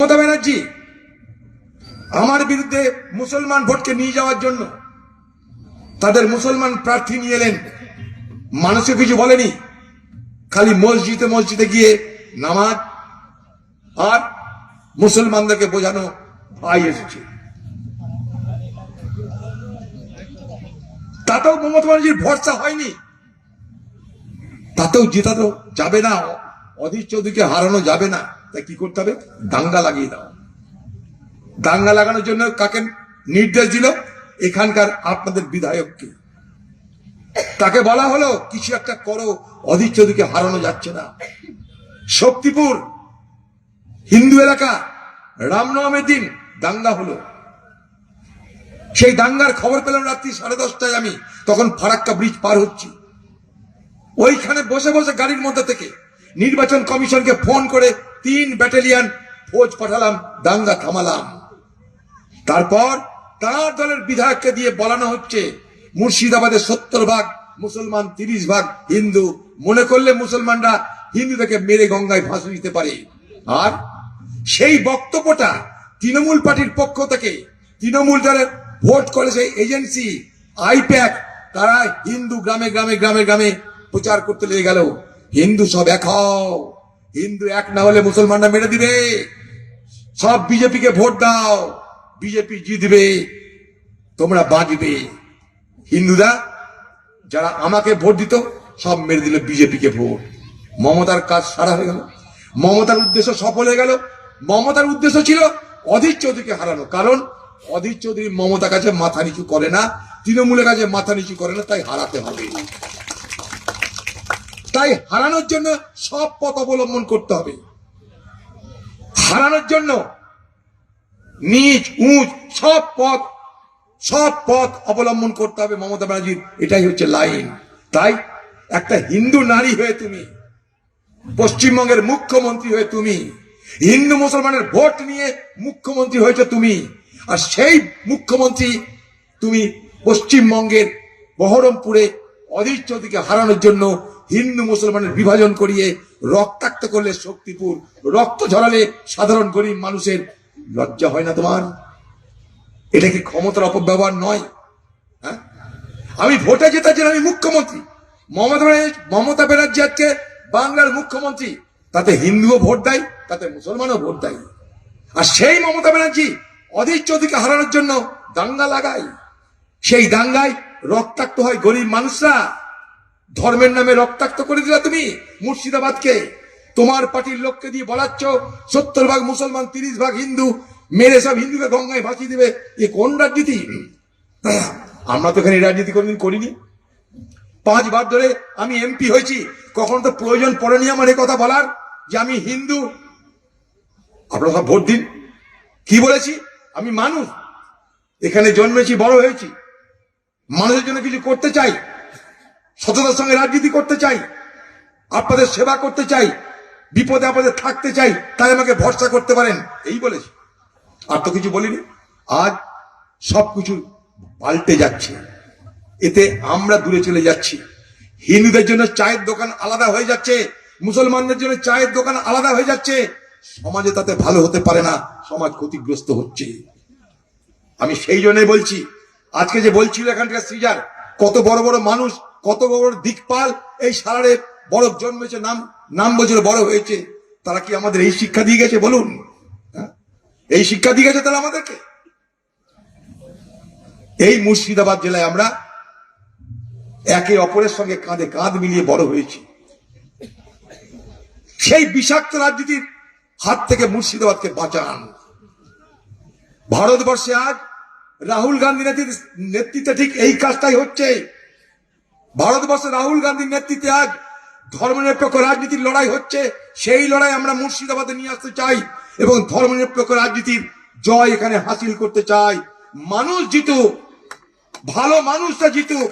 মমতা ব্যানার্জি আমার বিরুদ্ধে মুসলমান ভোটকে নিয়ে যাওয়ার জন্য তাদের মুসলমান প্রার্থী নিয়ে এলেন। মানুষকে কিছু বলেনি, খালি মসজিদে মসজিদে গিয়ে নামাজ আর মুসলমানদেরকে বোঝানো ভাই এসেছে। তাতেও মমতা ব্যানার্জির ভরসা হয়নি, তাতেও জেতানো যাবে না, অধীর চৌধুরীকে হারানো যাবে না। তাই কি করতে হবে? দাঙ্গা লাগিয়ে দাও। দাঙ্গা লাগানোর জন্য কাকে নির্দেশ দিল? এখানকার আপনাদের বিধায়ককে। তাকে বলা হলো কিছু একটা করো, অধীর চৌধুরীকে হারানো যাচ্ছে না। শক্তিপুর হিন্দু এলাকা, রামনবমীর দিন দাঙ্গা হলো। সেই দাঙ্গার খবর পেলাম রাত্রি 10:30টায়। আমি তখন ফারাক্কা ব্রিজ পার হচ্ছি। ওইখানে বসে বসে গাড়ির মধ্যে থেকে নির্বাচন কমিশনকে ফোন করে 3 ব্যাটালিয়ন ফৌজ পাঠালাম, দাঙ্গা থামালাম। তারপর তার দলের বিধায়ককে দিয়ে বলানো হচ্ছে মুর্শিদাবাদে 70% মুসলমান, 30% হিন্দু। মনে করলে মুসলমানরা হিন্দুদেরকে মেরে গঙ্গায় ভাসিয়ে দিতে পারে। আর সেই বক্তব্যটা তৃণমূল পার্টির পক্ষ থেকে, তৃণমূল দলের ভোট করে সেই এজেন্সি আইপ্যাক, তারা হিন্দু গ্রামে গ্রামে গ্রামে গ্রামে প্রচার করতে লেগে গেল। হিন্দু সব এক হও, হিন্দু এক না হলে মুসলমানরা মেরে দিবে, সব বিজেপিকে ভোট দাও, বিজেপি জিতবে, তোমরা বাঁচবে। হিন্দুরা যারা আমাকে ভোট দিত সব মেরে দিল বিজেপিকে ভোট। মমতার কাজ সারা হয়ে গেল, মমতার উদ্দেশ্য সফল হয়ে গেল। মমতার উদ্দেশ্য ছিল অধীর চৌধুরীকে হারানো, কারণ অধীর চৌধুরী মমতার কাছে মাথা নিচু করে না, তৃণমূলের কাছে মাথা নিচু করে না, তাই হারাতে হবে। তাই হারানোর জন্য সব পথ অবলম্বন করতে হবে। হারানোর জন্য নিচ উঁচ সব পথ অবলম্বন করতে হবে মমতা ব্যানার্জির। এটাই হচ্ছে লাইন। তাই একটা হিন্দু নারী হয়ে তুমি, পশ্চিমবঙ্গের মুখ্যমন্ত্রী হয়ে তুমি, হিন্দু মুসলমানের ভোট নিয়ে মুখ্যমন্ত্রী হয়েছে তুমি, আর সেই মুখ্যমন্ত্রী তুমি পশ্চিমবঙ্গের বহরমপুরে অধীর চৌধুরীকে হারানোর জন্য হিন্দু মুসলমানের বিভাজন করিয়ে রক্তাক্ত করলে শক্তিপুর, রক্ত ঝরালে সাধারণ গরিব মানুষের লজ্জা হয় না তোমার? এটা কি ক্ষমতার অপব্যবহার নয়? হ্যাঁ, আমি ভোটে জেতার জন্য আমি মুখ্যমন্ত্রী, মমতা ব্যানার্জি আজকে বাংলার মুখ্যমন্ত্রী, তাতে হিন্দুও ভোট দেয়, তাতে মুসলমানও ভোট দেয়। আর সেই মমতা ব্যানার্জি অধীর চৌধুরীকে হারানোর জন্য দাঙ্গা লাগায়। সেই দাঙ্গায় রক্তাক্ত হয় গরিব মানুষরা। ধর্মের নামে রক্তাক্ত করে দিলা তুমি মুর্শিদাবাদকে। তোমার পার্টির লোককে দিয়ে বলাচ্ছ 70% মুসলমান, 30% হিন্দু, মেরে সব হিন্দুকে গঙ্গায় ভাসিয়ে দিবে। এ কোন রাজনীতি? আমরা তো এখানে রাজনীতি কোনদিন করিনি। 5 বার ধরে আমি এমপি হয়েছি, কখনো তো প্রয়োজন পড়েনি আমার এই কথা বলার যে আমি হিন্দু। আপনারা সব ভোট দিন। কি বলেছি? আমি মানুষ, এখানে জন্মেছি, বড় হয়েছি, মানুষের জন্য কিছু করতে চাই, সততার সঙ্গে রাজনীতি করতে চাই, আপনাদের সেবা করতে চাই, বিপদে আপদে থাকতে চাই, তাই আমাকে ভরসা করতে পারেন, এই বলেছি। আর তো কিছু বলিনি। আজ সবকিছু পাল্টে যাচ্ছে, এতে আমরা দূরে চলে যাচ্ছি। হিন্দুদের জন্য চায়ের দোকান আলাদা হয়ে যাচ্ছে, মুসলমানদের জন্য চায়ের দোকান আলাদা হয়ে যাচ্ছে। সমাজে তাতে ভালো হতে পারে না, সমাজ ক্ষতিগ্রস্ত হচ্ছে। আমি সেই জন্যই বলছি, আজকে যে বলছিল এখানকার সৃজার, কত বড় বড় মানুষ, কত বড় বড় দিকপাল এই সারারে বড় জন্মেছে, নাম বছর বড় হয়েছে, তারা কি আমাদের এই শিক্ষা দিয়ে গেছে? বলুন, এই শিক্ষা দিয়ে গেছে তারা আমাদেরকে? এই মুর্শিদাবাদ জেলায় আমরা একে অপরের সঙ্গে কাঁধে কাঁধ মিলিয়ে বড় হয়েছি। সেই বিষাক্ত রাজনীতির হাত থেকে মুর্শিদাবাদকে বাঁচান। ভারতবর্ষে আজ রাহুল গান্ধী নেতৃত্বে ঠিক এই কাজটাই হচ্ছে। ভারতবর্ষে রাহুল গান্ধীর নেতৃত্বে আজ ধর্মনিরপেক্ষ রাজনীতির লড়াই হচ্ছে। সেই লড়াই আমরা মুর্শিদাবাদে নিয়ে আসতে চাই এবং ধর্মনিরপেক্ষ রাজনীতির জয় এখানে হাসিল করতে চাই। মানুষ জিতুক, ভালো মানুষটা জিতুক,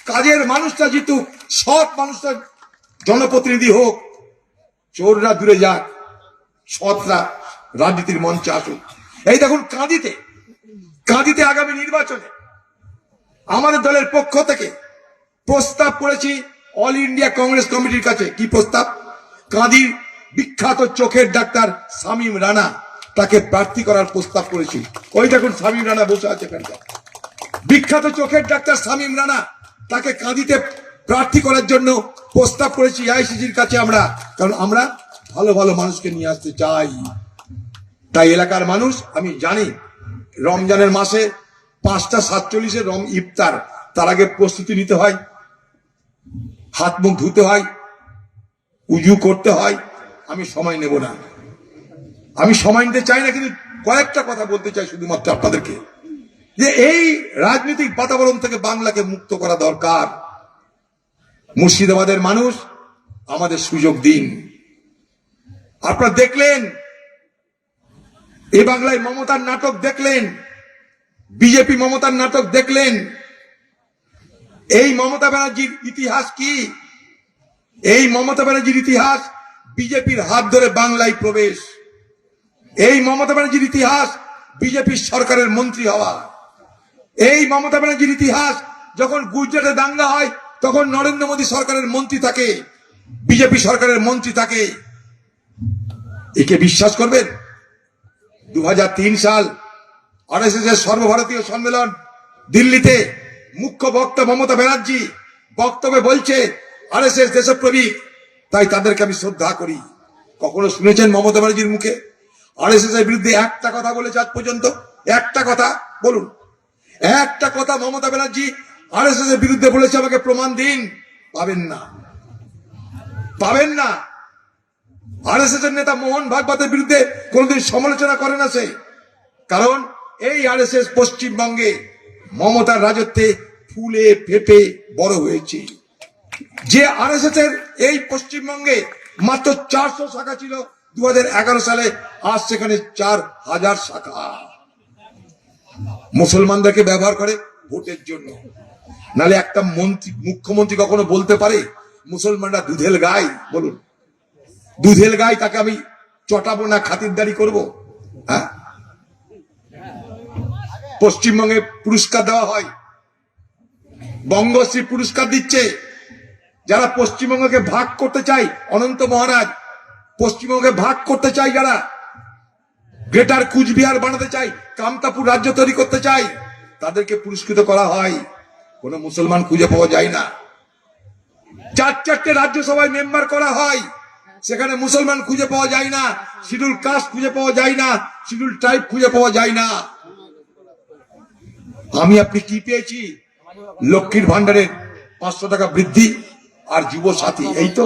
কাজের মানুষটা জিতুক, সৎ মানুষটা জনপ্রতিনিধি হোক, চোররা দূরে যাক, সৎরা রাজনীতির মঞ্চে আসুক। এই দেখুন কাঁদিতে আগামী নির্বাচনে আমাদের দলের পক্ষ থেকে প্রস্তাব করেছি অল ইন্ডিয়া কংগ্রেস কমিটির কাছে। কি প্রস্তাব? কাঁদির বিখ্যাত চোখের ডাক্তার শামীম রানা, তাকে প্রার্থী করার প্রস্তাব করেছি। ওই দেখুন শামীম রানা বসে আছে এখানটা, বিখ্যাত চোখের ডাক্তার শামীম রানা, তাকে কাঁদিতে প্রার্থী করার জন্য প্রস্তাব করেছি আইসিসির কাছে আমরা, কারণ আমরা ভালো ভালো মানুষকে নিয়ে আসতে চাই। তাই এলাকার মানুষ, আমি জানি রমজানের মাসে 5:47 ইফতার, তার আগে প্রস্তুতি নিতে হয়, হাত মুখ ধুতে হয়, উজু করতে হয়। আমি সময় নেব না, আমি সময় নিতে চাই না, কিন্তু কয়েকটা কথা বলতে চাই শুধুমাত্র আপনাদেরকে, যে এই রাজনৈতিক বাতাবরণ থেকে বাংলাকে মুক্ত করা দরকার। মুর্শিদাবাদের মানুষ, আমাদের সুযোগ দিন। আপনারা দেখলেন এ বাংলায় মমতার নাটক দেখলেন, বিজেপি মমতার নাটক দেখলেন। এই মমতা ব্যানার্জির ইতিহাস কি? এই মমতা ব্যানার্জির ইতিহাস বিজেপির হাত ধরে বাংলায় প্রবেশ। এই মমতা ব্যানার্জির ইতিহাস বিজেপির সরকারের মন্ত্রী হওয়া। এই মমতা ব্যানার্জির ইতিহাস যখন গুজরাটে দাঙ্গা হয় তখন নরেন্দ্র মোদী সরকারের মন্ত্রী থাকে, বিজেপি সরকারের মন্ত্রী থাকে। একে বিশ্বাস করবেন? 2003 সাল আরএসএস এর সর্বভারতীয় সম্মেলন দিল্লিতে, মুখ্য বক্তা মমতা ব্যানার্জি বক্তব্যে বলছে আরএসএস দেশপ্রেমিক, তাই তাদেরকে আমি শ্রদ্ধা করি। কখনো শুনেছেন মমতা ব্যানার্জির মুখে আরএসএস এর বিরুদ্ধে একটা কথা বলেছে আজ পর্যন্ত? একটা কথা বলুন, একটা কথা মমতা ব্যানার্জি আরএসএস এর বিরুদ্ধে বলেছে আমাকে প্রমাণ দিন। পাবেন না, পাবেন না। আরএসএস এর নেতা মোহন ভাগবতের বিরুদ্ধে কোনদিন সমালোচনা করে না সে, কারণ এই আরএসএস পশ্চিমবঙ্গে মমতার রাজত্বে ফুলে ফেপে বড় হয়েছে। যে আরএসএস এর এই পশ্চিমবঙ্গে মাত্র 400 শাখা ছিল 2011 সালে, আজ সেখানে 4000 শাখা। মুসলমানদেরকে ব্যবহার করে ভোটের জন্য। নালে একটা মন্ত্রী, মুখ্যমন্ত্রী কখনো বলতে পারে মুসলমানরা দুধেল গায়? বলুন, দুধেল গায়, তাকে আমি চটাবো না, খাতিরদারি করবো? হ্যাঁ, পশ্চিমবঙ্গে পুরস্কার দেওয়া হয়, বঙ্গশ্রী পুরস্কার দিচ্ছে যারা পশ্চিমবঙ্গকে ভাগ করতে চায়। অনন্ত মহারাজ পশ্চিমবঙ্গে ভাগ করতে চায়, যারা গ্রেটার কুচবিহার বানাতে চায়, কামতাপুর রাজ্য তৈরি করতে চায়, তাদেরকে পুরস্কৃত করা হয়। কোন মুসলমান খুঁজে পাওয়া যায় না। 4 রাজ্যসভায় মেম্বার করা হয়, সেখানে মুসলমান খুঁজে পাওয়া যায় না, শিডিউল কাস্ট খুঁজে পাওয়া যায় না, শিডিউল ট্রাইব খুঁজে পাওয়া যায় না। আমি আপনি কি পেয়েছি? লক্ষ্মীর ভান্ডারের 500 টাকা বৃদ্ধি আর যুব সাথী, এই তো।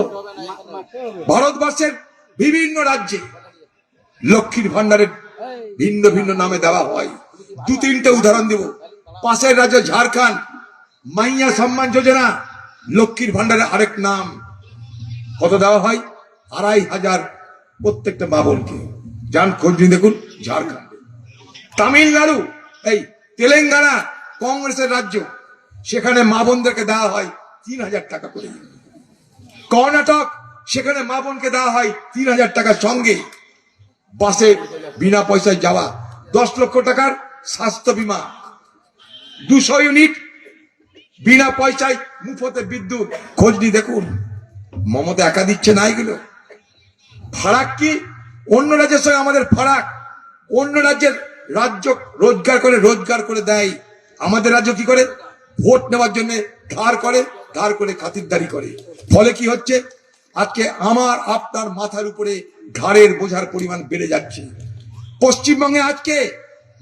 ভারতবর্ষের বিভিন্ন রাজ্যে লক্ষ্মীর ভান্ডারের ভিন্ন ভিন্ন নামে দেওয়া হয়। 2-3টে উদাহরণ দেব। পাশের রাজ্য ঝাড়খণ্ড, মাইয়া সম্মান যোজনা লক্ষ্মীর ভান্ডারের আরেক নাম। কত দেওয়া হয়? 2500 প্রত্যেকটা মা বোনকে। যান খোঁজ নিয়ে দেখুন ঝাড়খণ্ডে। তামিলনাড়ু, এই তেলেঙ্গানা কংগ্রেসের রাজ্য, সেখানে মা বোনদেরকে দেওয়া হয় 3000 টাকা করে। কর্ণাটক, সেখানে মা বোনকে দেওয়া হয় 3000 টাকার সঙ্গে বাসে বিনা পয়সায় যাওয়া, 10 লক্ষ টাকার স্বাস্থ্য বীমা, 200 ইউনিট বিনা পয়সায় মুফতে বিদ্যুৎ। খোঁজ নিয়ে দেখুন। মমতা একা দিচ্ছে না এগুলো। ফারাক কি? অন্য রাজ্যের সঙ্গে আমাদের ফারাক। অন্য রাজ্যের রাজ্য রোজগার করে দেয়, আমাদের রাজ্য কি করে? ভোট নেওয়ার জন্য ধার করে খাতিরদারি করে। ফলে কি হচ্ছে? আজকে আমার আপনার মাথার উপরে ঘাড়ের বোঝার পরিমাণ বেড়ে যাচ্ছে। পশ্চিমবঙ্গে আজকে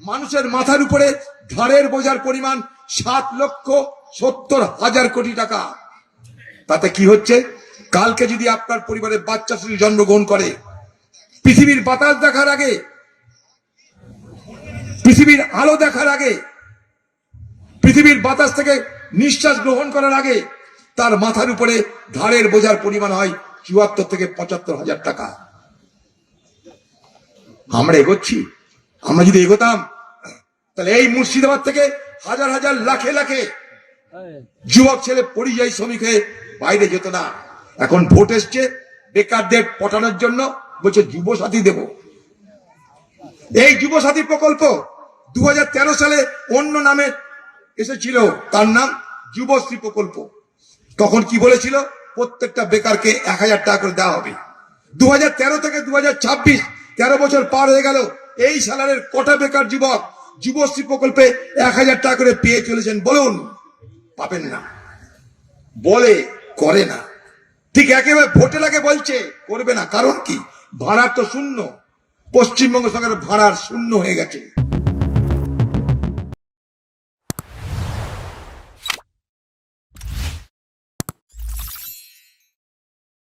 মানুষের মাথার উপরে ঘাড়ের বোঝার পরিমাণ 7,70,000 কোটি টাকা। তাতে কি হচ্ছে? কালকে যদি আপনার পরিবারের বাচ্চা শিশু জন্মগ্রহণ করে, পৃথিবীর বাতাস দেখার আগে, পৃথিবীর আলো দেখার আগে, পৃথিবীর বাতাস থেকে নিঃশ্বাস গ্রহণ করার আগে তার মাথার উপরে ঘাড়ের বোঝার পরিমাণ হয় 74 থেকে 75,000 টাকা। আমরা এগোচ্ছি? আমরা যদি এগোতাম তাহলে এই মুর্শিদাবাদ থেকে হাজার হাজার লাখে লাখে যুবক ছেলে পরিযায়ী শ্রমিক হয়ে বাইরে যেত না। এখন ভোট এসছে, বেকারদের পটানোর জন্য বলছে যুবসাথী দেব। এই যুবসাথী প্রকল্প 2013 সালে অন্য নামে এসেছিল, তার নাম যুবশ্রী প্রকল্প। তখন কি বলেছিল? প্রত্যেকটা বেকারকে 1000 টাকা করে দেওয়া হবে। 2013 থেকে 2026 13 বছর পার হয়ে গেল, এই সালারের কটা বেকার যুবক যুবশ্রী প্রকল্পে 1000 টাকা করে পেয়ে চলেছেন বলুন? পাবেন না, বলে করে না। ঠিক একেবারে ভোটের আগে বলছে করবে না, কারণ কি? ভাড়ার তো শূন্য, পশ্চিমবঙ্গ সরকারের ভাড়ার শূন্য হয়ে গেছে।